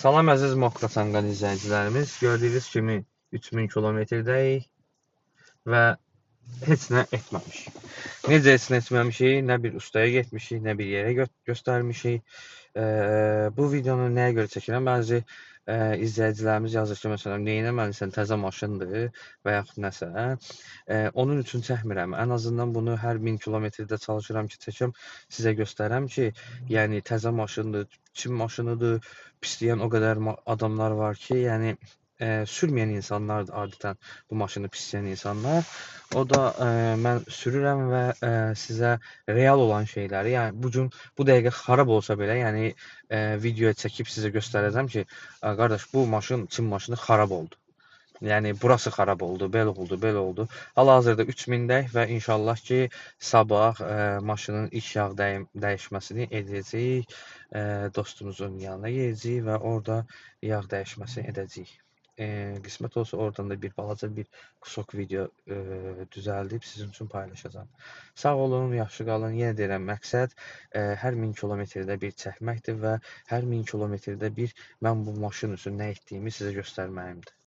Salam əziz Mokrosanqan izləyicilərimiz. Gördüyünüz kimi 3000 kilometrdəyik və heç nə etməmişik. Necə heç nə etməmişik? Nə bir ustaya getmişik, nə bir yerə göstərmişik. Bu videonu nəyə görə çəkirəm? Bəzi izləyicilərimiz yazır ki, məsələn, neynəməlisən, təzə maşındır və yaxud nəsə. Onun üçün çəkmirəm. Ən azından bunu hər 1000 kilometrdə çalışıram ki, çəkəm, sizə göstərəm ki, yəni təzə maşındır, Çin maşınıdır, pisləyən o qədər adamlar var ki, yəni sürməyən insanlardır adətən bu maşını pisləyən insanlar. O da mən sürürəm və sizə real olan şeyləri, yəni bu dəqiqə xarab olsa belə, yəni videoya çəkib sizə göstərəcəm ki, qardaş bu maşın Çin maşını xarab oldu. Yəni burası xarab oldu, belə oldu, belə oldu. Hal-hazırda 3000-dəyik və inşallah ki, sabah maşının ilk yağ dəyişməsini edəcəyik. Dostumuzun yanına gedəcəyik və orada yağ dəyişməsini edəcəyik. Qismət olsa oradan da bir balaca bir kusok video düzəldib sizin üçün paylaşacağam. Sağ olun, yaxşı qalın. Yenə deyirəm, məqsəd hər 1000 kilometrdə bir çəkməkdir və hər 1000 kilometrdə bir mən bu maşın üçün nə etdiyimi sizə göstərməyimdir.